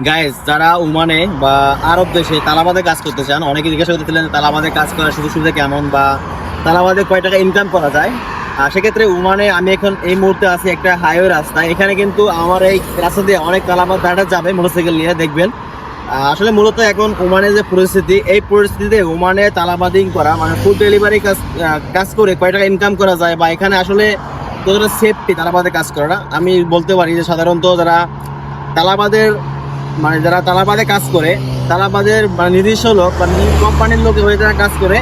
Guys, যারা ওমানে বা আরব দেশে তালাবাদে কাজ করতে চান, অনেকে জিজ্ঞাসা করতেছিলেন তালাবাদে কাজ করার সুযোগ সুবিধা কেমন বা তালাবাদে কয় টাকা ইনকাম করা যায়। সেক্ষেত্রে ওমানে আমি এখন এই মুহূর্তে আছি একটা হাইওয়ে রাস্তা। এখানে কিন্তু আমার এই রাস্তা দিয়ে অনেক তালাবাদ রাইডার যাবে মোটরসাইকেল নিয়ে, দেখবেন। আসলে মূলত এখন ওমানের যে পরিস্থিতি, এই পরিস্থিতিতে ওমানে তালাবাদিং করা মানে ফুড ডেলিভারি কাজ করে কয় টাকা ইনকাম করা যায় বা এখানে আসলে কতটা সেফটি তালাবাদে কাজ করাটা, আমি বলতে পারি যে সাধারণত যারা তালাবাদের মানে যারা তালাবাদে কাজ করে, তালাবাদের মানে নিজস্ব লোক বা কোম্পানির লোক হয়ে যারা কাজ করে,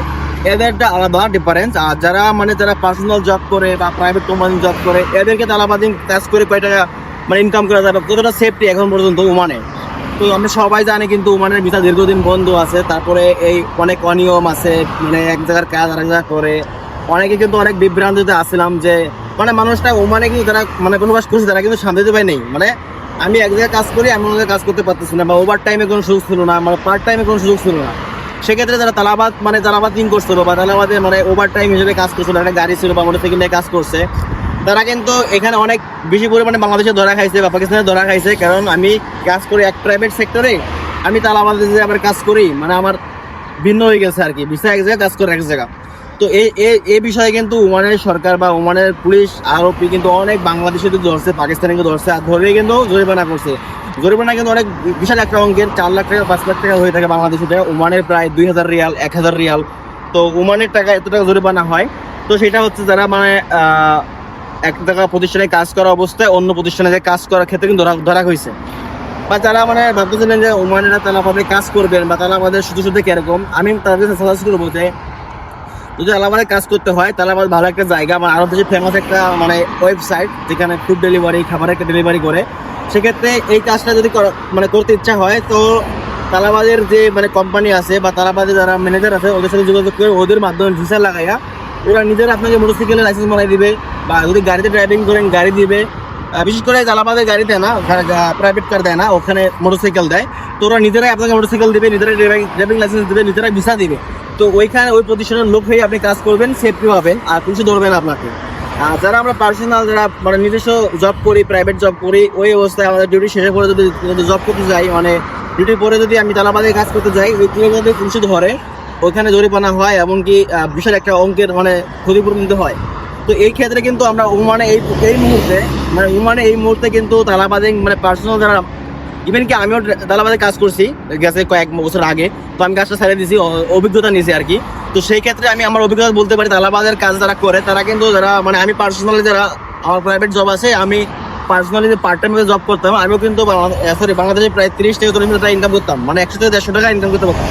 এদের একটা আলাদা ডিফারেন্স। আর যারা মানে যারা পার্সোনাল জব করে বা প্রাইভেট কোম্পানি জব করে, এদেরকে তালাবাদিং কাজ করে কয় টাকা মানে ইনকাম করা যাবে, কতটা সেফটি এখন পর্যন্ত ওমানে। তো আমরা সবাই জানি কিন্তু ওমানের ভিসা দীর্ঘদিন বন্ধ আছে, তারপরে এই অনেক অনিয়ম আছে, মানে এক জায়গার কাজ আরেক জায়গা করে। অনেকে কিন্তু অনেক বিভ্রান্তিতে আসছিলাম যে মানে মানুষটা ওমানে কিন্তু যারা মানে বসবাস করছে তারা কিন্তু শান্তিতে পায় নেই। মানে আমি এক জায়গায় কাজ করি, আমি অন্য জায়গায় কাজ করতে পারতেছি না, বা ওভার টাইমে কোনো সুযোগ ছিল না, মানে পার্ট টাইমে কোনো সুযোগ ছিল না। সেক্ষেত্রে যারা তালাবাদিং করছিল বা তালাবাদে মানে ওভার টাইম হিসেবে কাজ করছিল, একটা গাড়ি ছিল বা মোটরসাইকেল নিয়ে কাজ করছে, তারা কিন্তু এখানে অনেক বেশি পরিমাণে বাংলাদেশে ধরা খাইছে বা পাকিস্তানে ধরা খাইছে। কারণ আমি কাজ করি এক প্রাইভেট সেক্টরে, আমি তালাবাদে যে আবার কাজ করি মানে আমার ভিন্ন হয়ে গেছে আর কি, বিষয় এক জায়গায় কাজ করে এক জায়গা। তো এই বিষয়ে কিন্তু ওমানের সরকার বা ওমানের পুলিশ আরোপি কিন্তু অনেক বাংলাদেশিকে ধরছে, পাকিস্তানিকে ধরছে, আর ধরে কিন্তু জরিমানা করছে। জরিমানা কিন্তু অনেক বিশাল একটা অঙ্কের, 4 লাখ টাকা 5 লাখ টাকা হয়ে থাকে বাংলাদেশি টাকা, ওমানের প্রায় 2000 রিয়াল 1000 রিয়াল। তো ওমানের টাকা এত টাকা জরিমানা হয়। তো সেটা হচ্ছে যারা মানে এক টাকা প্রতিষ্ঠানে কাজ করা অবস্থায় অন্য প্রতিষ্ঠানে যে কাজ করার ক্ষেত্রে কিন্তু ধরা হয়েছে। বা যারা মানে ভাবতেছিলেন যে ওমানেরা তালাবাদে কাজ করবেন বা তালাবাদের শুধু শুধু কিরকম, আমি তাদের কাছে সাজেস্ট করবো যে যদি তালাবাদে কাজ করতে হয়, তালাবাদ ভালো একটা জায়গা, মানে আরো বেশি ফেমাস একটা মানে ওয়েবসাইট যেখানে ফুড ডেলিভারি, খাবারের একটা ডেলিভারি করে। সেক্ষেত্রে এই কাজটা যদি মানে করতে ইচ্ছা হয়, তো তালাবাদের যে মানে কোম্পানি আছে বা তালাবাদের যারা ম্যানেজার আছে ওদের সাথে যোগাযোগ করে ওদের মাধ্যমে ভিসা লাগাইয়া ওরা নিজেরা আপনাকে মোটরসাইকেলের লাইসেন্স বানিয়ে দিবে, বা যদি গাড়িতে ড্রাইভিং করেন গাড়ি দিবে। বিশেষ করে তালাবাদের গাড়ি দেয় না, প্রাইভেট কার দেয় না, ওখানে মোটরসাইকেল দেয়। তো ওরা নিজেরাই আপনাকে মোটরসাইকেল দিবে, নিজেরাই ড্রাইভিং লাইসেন্স দিবে, নিজেরাই ভিসা দিবে। তো ওইখানে ওই প্রতিষ্ঠানের লোক হয়ে আপনি কাজ করবেন, সেফটি পাবেন, আর কিছু ধরবেন আপনাকে। আর যারা আমরা পার্সোনাল যারা মানে নিজস্ব জব করি, প্রাইভেট জব করি, ওই অবস্থায় আমাদের ডিউটি শেষে পরে যদি জব করতে যাই, মানে ডিউটি পরে যদি আমি তালাবাদে কাজ করতে যাই, ওই পুলিশ ধরে, ওইখানে জরিমানা হয়, এমনকি বিশাল একটা অঙ্কের মানে ক্ষতিপূরণ দিতে হয়। তো এই ক্ষেত্রে কিন্তু আমরা ওমানে এই মুহূর্তে কিন্তু তালাবাদে মানে পার্সোনাল যারা, ইভেন কি আমিও তালাবাদে কাজ করছি গেছে কয়েক বছর আগে, তো আমি কাজটা ছেড়ে দিয়েছি, অভিজ্ঞতা নিয়েছি আর কি। তো সেই ক্ষেত্রে আমি আমার অভিজ্ঞতা বলতে পারি, তালাবাদের কাজ যারা করে তারা কিন্তু যারা মানে আমি পার্সোনালি যারা আমার প্রাইভেট জব আছে, আমি পার্সোনালি যে পার্ট টাইম জব করতাম, আমিও কিন্তু বাংলাদেশে প্রায় 30 থেকে 40 টাকা ইনকাম করতাম, মানে 100 থেকে 150 টাকা ইনকাম করতে পারতাম।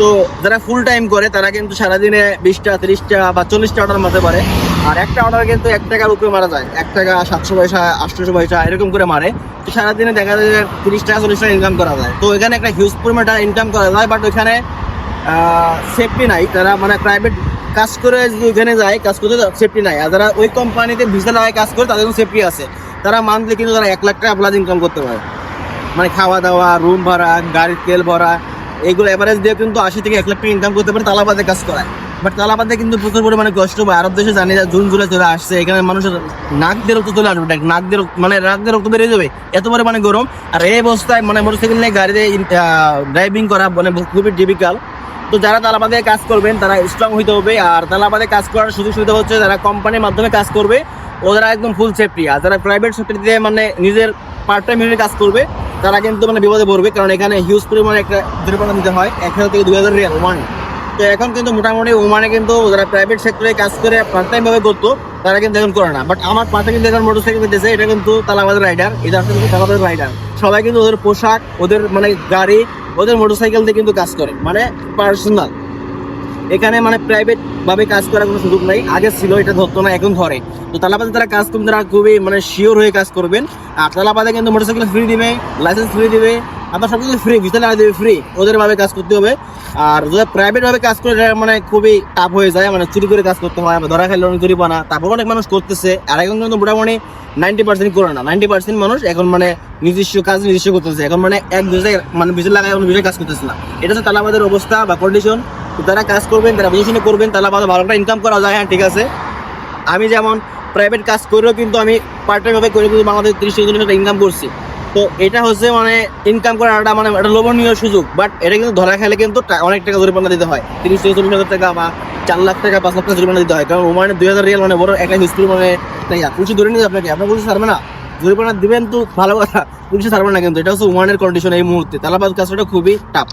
তো যারা ফুল টাইম করে তারা কিন্তু সারাদিনে 20টা 30টা বা 40টা অর্ডার মারতে পারে। আর একটা অর্ডার কিন্তু 1 টাকার উপরে মারা যায়, 1 টাকা 700 পয়সা 800 পয়সা এরকম করে মারে। তো সারাদিনে দেখা যায় 30 টাকা 40 টাকা ইনকাম করা যায়। তো এখানে একটা হিউজ পরিমাণ টাকা ইনকাম করা যায়, বাট ওইখানে সেফটি নাই। তারা মানে প্রাইভেট কাজ করে যদি ওইখানে যায় কাজ করতে, সেফটি নাই। আর যারা ওই কোম্পানিতে ভিসা লাগায় কাজ করে তাদের সেফটি আছে। তারা মান্থলি কিন্তু তারা 1 লাখ টাকা প্লাস ইনকাম করতে পারে, মানে খাওয়া দাওয়া, রুম ভাড়া, গাড়ির তেল ভরা, এইগুলো এভারেজ দিয়ে কিন্তু 80 থেকে 1 লাখ টাকা ইনকাম করতে পারে তালাবাদে কাজ করায়। বাট তালাবাদে কিন্তু প্রচুর পরিমাণে কষ্ট বা আরব দেশে জানি জুন জুলাই চলে আসছে, এখানে মানুষের নাক দিয়ে রক্ত চলে আসবে, নাক দিয়ে রক্ত বেরিয়ে যাবে, এত পরিমাণে গরম। আর এই অবস্থায় মানে মোটরসাইকেল নিয়ে গাড়িতে ড্রাইভিং করা মানে খুবই ডিফিকাল্ট। তো যারা তালাবাদে কাজ করবেন তারা স্ট্রং হইতে হবে। আর তালাবাদে কাজ করার সুযোগ সুবিধা হচ্ছে যারা কোম্পানির মাধ্যমে কাজ করবে ওরা একদম ফুল সেফটি। আর যারা প্রাইভেট সেক্টরে মানে নিজের পার্ট টাইম হিসেবে কাজ করবে তারা কিন্তু মানে বিপদে পড়বে, কারণ এখানে হিউজ পরিমাণে একটা জরিমানা দিতে হয়, 1000 থেকে 2000 রিয়াল ওমানে। তো এখন কিন্তু মোটামুটি ওমানে কিন্তু যারা প্রাইভেট সেক্টরে কাজ করে পার্ট টাইম ভাবে করতো তারা কিন্তু এখন করে না। বাট আমার পাশে কিন্তু এখন মোটরসাইকেল দিতেছে, এটা কিন্তু তালাবাদের রাইডার, এটা আসলে তালাবাদের রাইডার। সবাই কিন্তু ওদের পোশাক, ওদের মানে গাড়ি, ওদের মোটরসাইকেল দিয়ে কিন্তু কাজ করে, মানে পার্সোনাল। এখানে মানে প্রাইভেট ভাবে কাজ করার কোনো সুযোগ নাই, আগে ছিল, এটা ধরতো না, এখন ধরে। তো তালাবাদে যারা কাজ করবেন তারা খুবই মানে শিওর হয়ে কাজ করবেন। আর তালাবাদে কিন্তু মোটরসাইকেল ফ্রি দিবে, লাইসেন্স ফ্রি দিবে, আপনার সব কিছু ফ্রি, ভিসা লাগা দেবে ফ্রি, ওদের ভাবে কাজ করতে হবে। আর যদি প্রাইভেট ভাবে কাজ করে মানে খুবই টাফ হয়ে যায়, মানে চুরি করে কাজ করতে হয়, ধরা খাইলে অনেক জরিমানা, তারপর অনেক মানুষ করতেছে। আর এখন কিন্তু মোটামুটি 90% করে না, 90% মানুষ এখন মানে নিজস্ব কাজ নিজস্ব করতেছে, এখন মানে এক দুই মানে ভিসা লাগায় এখন ভিসা কাজ করতেছে না। এটা হচ্ছে তালাবাদের অবস্থা বা কন্ডিশন। যারা কাজ করবেন তারা বুঝে শুনে করবেন, তালাবাদে ভালো একটা ইনকাম করা যায়। হ্যাঁ ঠিক আছে, আমি যেমন প্রাইভেট কাজ করেও কিন্তু আমি পার্ট টাইম ভাবে করে কিন্তু বাংলাদেশ 30 টাকা ইনকাম করছি। তো এটা হচ্ছে মানে ইনকাম করার একটা মানে একটা লোভনীয় সুযোগ, বাট এটা কিন্তু ধরা খেলে কিন্তু অনেক টাকা জরিমানা দিতে হয়, 30-40 হাজার টাকা বা 4 লাখ টাকা 5 লাখ টাকা জরিমানা দিতে হয়। কারণ ওমানে 2000 রিয়াল মানে বড় একটা হিস্ট্রি, মানে পুলিশ ধরে নিয়ে আপনাকে, আপনার পুলিশ ছাড়বে না, জরিমানা দিবেন তো ভালো কথা, পুলিশে ছাড়বে না। কিন্তু এটা হচ্ছে ওমানের কন্ডিশন এই মুহূর্তে, তালাবাদ কাজটা খুবই টাফ।